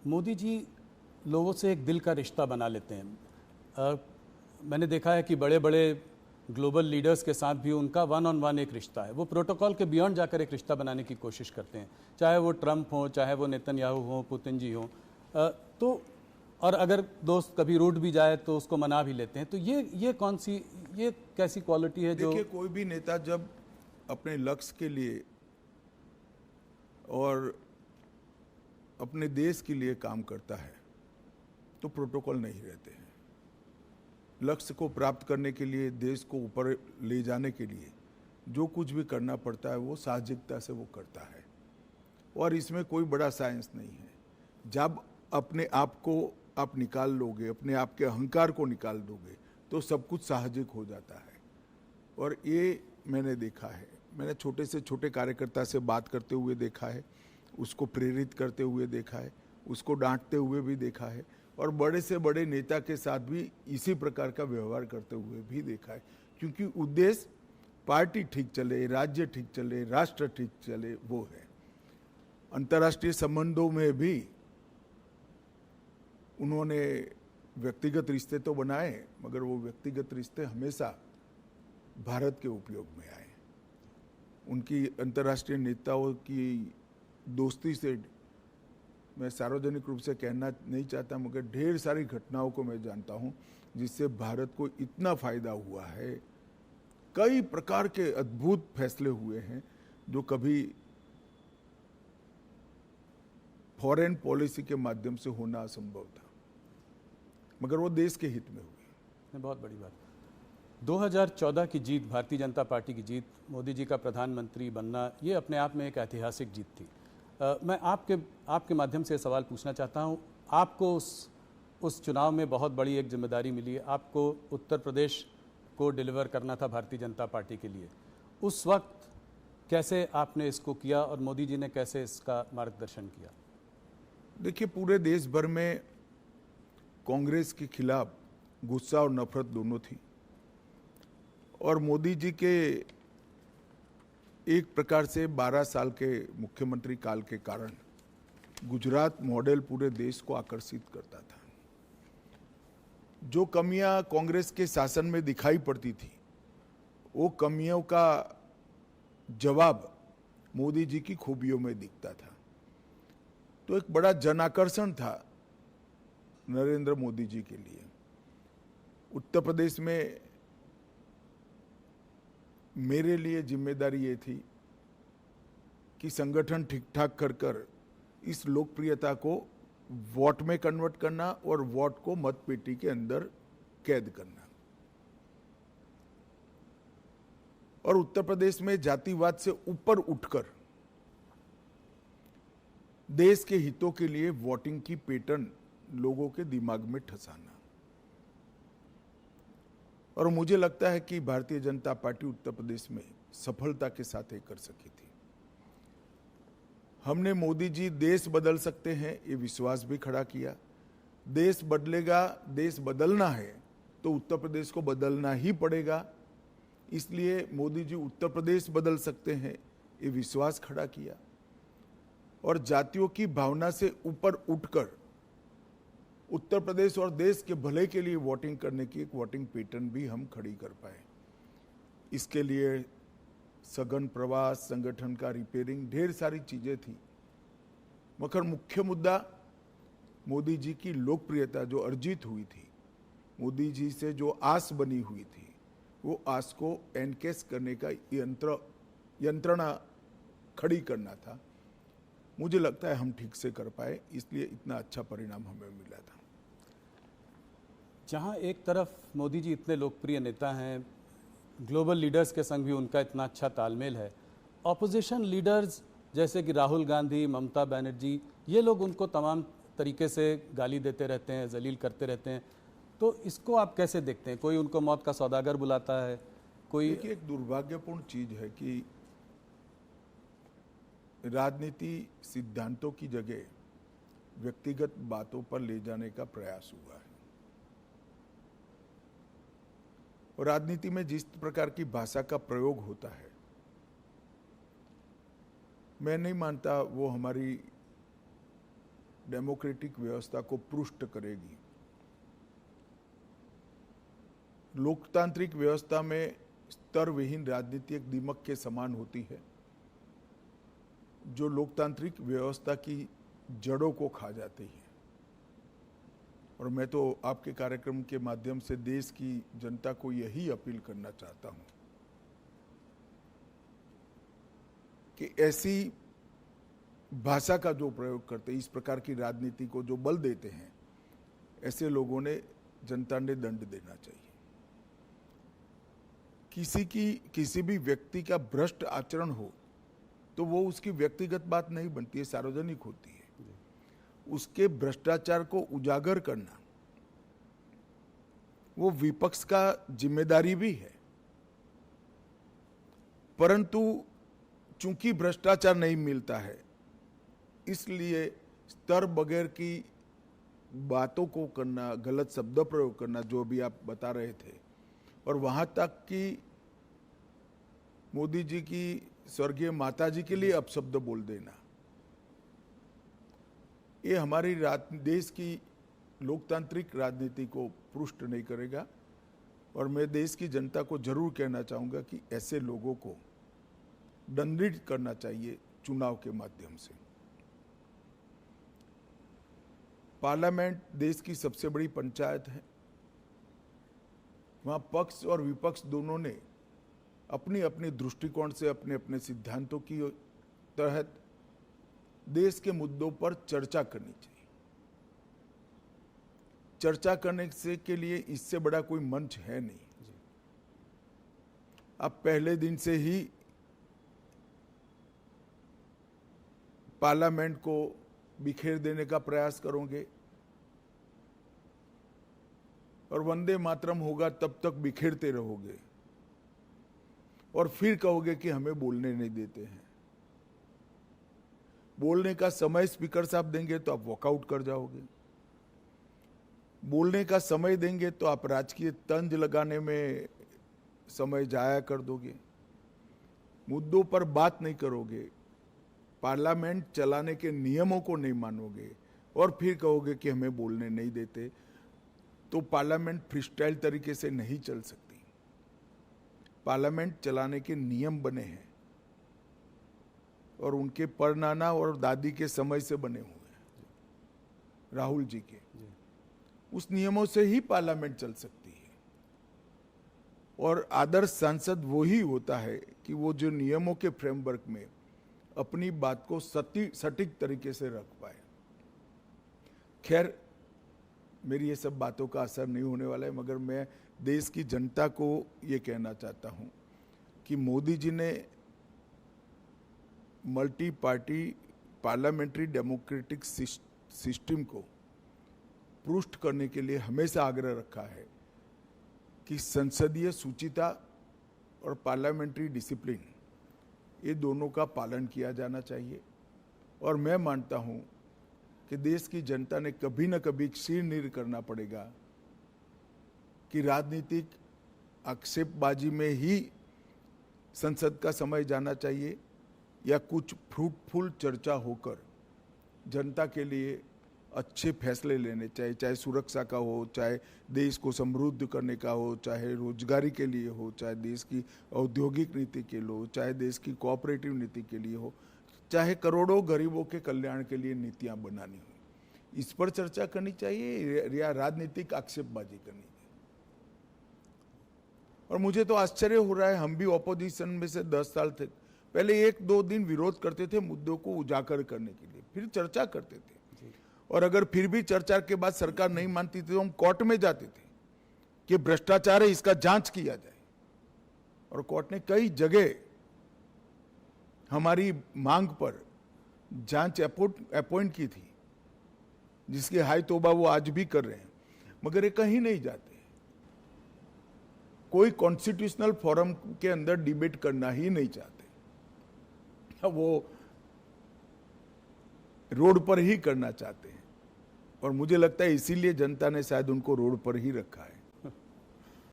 मोदी जी लोगों से एक दिल का रिश्ता बना लेते हैं। मैंने देखा है कि बड़े बड़े ग्लोबल लीडर्स के साथ भी उनका वन ऑन वन एक रिश्ता है। वो प्रोटोकॉल के बियॉन्ड जाकर एक रिश्ता बनाने की कोशिश करते हैं, चाहे वो ट्रंप हो, चाहे वो नेतन्याहू हो, पुतिन जी हो। तो और अगर दोस्त कभी रूठ भी जाए तो उसको मना भी लेते हैं। तो ये कौन सी, ये कैसी क्वालिटी है जो? देखिए, कोई भी नेता जब अपने लक्ष्य के लिए और अपने देश के लिए काम करता है तो प्रोटोकॉल नहीं रहते हैं। लक्ष्य को प्राप्त करने के लिए, देश को ऊपर ले जाने के लिए जो कुछ भी करना पड़ता है वो साहसिकता से वो करता है, और इसमें कोई बड़ा साइंस नहीं है। जब अपने आप को आप निकाल लोगे, अपने आप के अहंकार को निकाल दोगे, तो सब कुछ साहसिक हो जाता है। और ये मैंने देखा है, मैंने छोटे से छोटे कार्यकर्ता से बात करते हुए देखा है, उसको प्रेरित करते हुए देखा है, उसको डांटते हुए भी देखा है, और बड़े से बड़े नेता के साथ भी इसी प्रकार का व्यवहार करते हुए भी देखा है। क्योंकि उद्देश्य पार्टी ठीक चले, राज्य ठीक चले, राष्ट्र ठीक चले, वो है। अंतर्राष्ट्रीय संबंधों में भी उन्होंने व्यक्तिगत रिश्ते तो बनाए, मगर वो व्यक्तिगत रिश्ते हमेशा भारत के उपयोग में आए। उनकी अंतर्राष्ट्रीय नेताओं की दोस्ती से मैं सार्वजनिक रूप से कहना नहीं चाहता, मगर ढेर सारी घटनाओं को मैं जानता हूं जिससे भारत को इतना फायदा हुआ है। कई प्रकार के अद्भुत फैसले हुए हैं जो कभी फॉरेन पॉलिसी के माध्यम से होना असंभव था, मगर वो देश के हित में हुई। बहुत बड़ी बात। 2014 की जीत, भारतीय जनता पार्टी की जीत, मोदी जी का प्रधानमंत्री बनना, ये अपने आप में एक ऐतिहासिक जीत थी। मैं आपके माध्यम से सवाल पूछना चाहता हूँ। आपको उस चुनाव में बहुत बड़ी एक जिम्मेदारी मिली है। आपको उत्तर प्रदेश को डिलीवर करना था भारतीय जनता पार्टी के लिए। उस वक्त कैसे आपने इसको किया और मोदी जी ने कैसे इसका मार्गदर्शन किया? देखिए, पूरे देश भर में कांग्रेस के खिलाफ गुस्सा और नफरत दोनों थी, और मोदी जी के एक प्रकार से 12 साल के मुख्यमंत्री काल के कारण गुजरात मॉडल पूरे देश को आकर्षित करता था। जो कमियां कांग्रेस के शासन में दिखाई पड़ती थी, वो कमियों का जवाब मोदी जी की खूबियों में दिखता था। तो एक बड़ा जनाकर्षण था नरेंद्र मोदी जी के लिए। उत्तर प्रदेश में मेरे लिए जिम्मेदारी ये थी कि संगठन ठीक ठाक कर इस लोकप्रियता को वोट में कन्वर्ट करना और वोट को मतपेटी के अंदर कैद करना। और उत्तर प्रदेश में जातिवाद से ऊपर उठकर देश के हितों के लिए वोटिंग की पैटर्न लोगों के दिमाग में ठसाना। और मुझे लगता है कि भारतीय जनता पार्टी उत्तर प्रदेश में सफलता के साथ ये कर सकी थी। हमने मोदी जी देश बदल सकते हैं ये विश्वास भी खड़ा किया। देश बदलेगा, देश बदलना है तो उत्तर प्रदेश को बदलना ही पड़ेगा, इसलिए मोदी जी उत्तर प्रदेश बदल सकते हैं ये विश्वास खड़ा किया। और जातियों की भावना से ऊपर उठकर उत्तर प्रदेश और देश के भले के लिए वोटिंग करने की एक वोटिंग पैटर्न भी हम खड़ी कर पाए। इसके लिए सघन प्रवास, संगठन का रिपेयरिंग, ढेर सारी चीजें थी, मगर मुख्य मुद्दा मोदी जी की लोकप्रियता जो अर्जित हुई थी, मोदी जी से जो आस बनी हुई थी, वो आस को एनकेस करने का यंत्रणा खड़ी करना था। मुझे लगता है हम ठीक से कर पाए, इसलिए इतना अच्छा परिणाम हमें मिला था। जहां एक तरफ मोदी जी इतने लोकप्रिय नेता हैं, ग्लोबल लीडर्स के संग भी उनका इतना अच्छा तालमेल है, ऑपोजिशन लीडर्स जैसे कि राहुल गांधी, ममता बनर्जी, ये लोग उनको तमाम तरीके से गाली देते रहते हैं, जलील करते रहते हैं। तो इसको आप कैसे देखते हैं? कोई उनको मौत का सौदागर बुलाता है, कोई। देखिए, एक दुर्भाग्यपूर्ण चीज है कि राजनीति सिद्धांतों की जगह व्यक्तिगत बातों पर ले जाने का प्रयास हुआ है। और राजनीति में जिस प्रकार की भाषा का प्रयोग होता है, मैं नहीं मानता वो हमारी डेमोक्रेटिक व्यवस्था को पुष्ट करेगी। लोकतांत्रिक व्यवस्था में स्तर विहीन राजनीति एक दीमक के समान होती है जो लोकतांत्रिक व्यवस्था की जड़ों को खा जाती है। और मैं तो आपके कार्यक्रम के माध्यम से देश की जनता को यही अपील करना चाहता हूं कि ऐसी भाषा का जो प्रयोग करते हैं, इस प्रकार की राजनीति को जो बल देते हैं, ऐसे लोगों ने जनता ने दंड देना चाहिए। किसी भी व्यक्ति का भ्रष्ट आचरण हो तो वो उसकी व्यक्तिगत बात नहीं बनती है, सार्वजनिक होती है। उसके भ्रष्टाचार को उजागर करना वो विपक्ष का जिम्मेदारी भी है, परंतु चूंकि भ्रष्टाचार नहीं मिलता है इसलिए स्तर बगैर की बातों को करना, गलत शब्द प्रयोग करना, जो भी आप बता रहे थे, और वहां तक कि मोदी जी की स्वर्गीय माता जी के लिए अपशब्द बोल देना, ये हमारी देश की लोकतांत्रिक राजनीति को पुष्ट नहीं करेगा। और मैं देश की जनता को जरूर कहना चाहूंगा कि ऐसे लोगों को दंडित करना चाहिए चुनाव के माध्यम से। पार्लियामेंट देश की सबसे बड़ी पंचायत है। वहां पक्ष और विपक्ष दोनों ने अपनी अपनी दृष्टिकोण से अपने अपने सिद्धांतों की तहत देश के मुद्दों पर चर्चा करनी चाहिए। चर्चा करने से के लिए इससे बड़ा कोई मंच है नहीं। आप पहले दिन से ही पार्लियामेंट को बिखेर देने का प्रयास करोगे और वंदे मातरम होगा तब तक बिखेरते रहोगे और फिर कहोगे कि हमें बोलने नहीं देते हैं। बोलने का समय स्पीकर साहब देंगे तो आप वॉकआउट कर जाओगे। बोलने का समय देंगे तो आप राजकीय तंज लगाने में समय जाया कर दोगे। मुद्दों पर बात नहीं करोगे, पार्लियामेंट चलाने के नियमों को नहीं मानोगे और फिर कहोगे कि हमें बोलने नहीं देते, तो पार्लियामेंट फ्रीस्टाइल तरीके से नहीं चल सकती। पार्लियामेंट चलाने के नियम बने हैं और उनके परनाना और दादी के समय से बने हुए हैं, राहुल जी के। उस नियमों से ही पार्लियामेंट चल सकती है। और आदर्श सांसद वो ही होता है कि वो जो नियमों के फ्रेमवर्क में अपनी बात को सटीक तरीके से रख पाए। खैर, मेरी ये सब बातों का असर नहीं होने वाला है, मगर मैं देश की जनता को ये कहना चाहता हूं कि मोदी जी ने multi party parliamentary democratic system को पुष्ट करने के लिए हमेशा आग्रह रखा है कि संसदीय शुचिता और पार्लियामेंट्री डिसिप्लिन, ये दोनों का पालन किया जाना चाहिए। और मैं मानता हूं कि देश की जनता ने कभी न कभी सिरनीर करना पड़ेगा कि राजनीतिक आक्षेपबाजी में ही संसद का समय जाना चाहिए या कुछ फ्रूटफुल चर्चा होकर जनता के लिए अच्छे फैसले लेने चाहिए, चाहे सुरक्षा का हो, चाहे देश को समृद्ध करने का हो, चाहे रोजगारी के लिए हो, चाहे देश की औद्योगिक नीति के लिए हो, चाहे देश की कोऑपरेटिव नीति के लिए हो, चाहे करोड़ों गरीबों के कल्याण के लिए नीतियां बनानी हो। इस पर चर्चा करनी चाहिए या राजनीतिक आक्षेपबाजी करनी चाहिए। और मुझे तो आश्चर्य हो रहा है, हम भी ऑपोजिशन में से 10 साल थे, पहले 1-2 दिन विरोध करते थे मुद्दों को उजागर करने के लिए, फिर चर्चा करते थे, और अगर फिर भी चर्चा के बाद सरकार नहीं मानती थी तो हम कोर्ट में जाते थे कि भ्रष्टाचार है, इसका जांच किया जाए। और कोर्ट ने कई जगह हमारी मांग पर जांच अपॉइंट की थी, जिसकी हाय तौबा वो आज भी कर रहे हैं, मगर ये कहीं नहीं जाते। कोई कॉन्स्टिट्यूशनल फोरम के अंदर डिबेट करना ही नहीं चाहते, वो रोड पर ही करना चाहते हैं। और मुझे लगता है इसीलिए जनता ने शायद उनको रोड पर ही रखा है।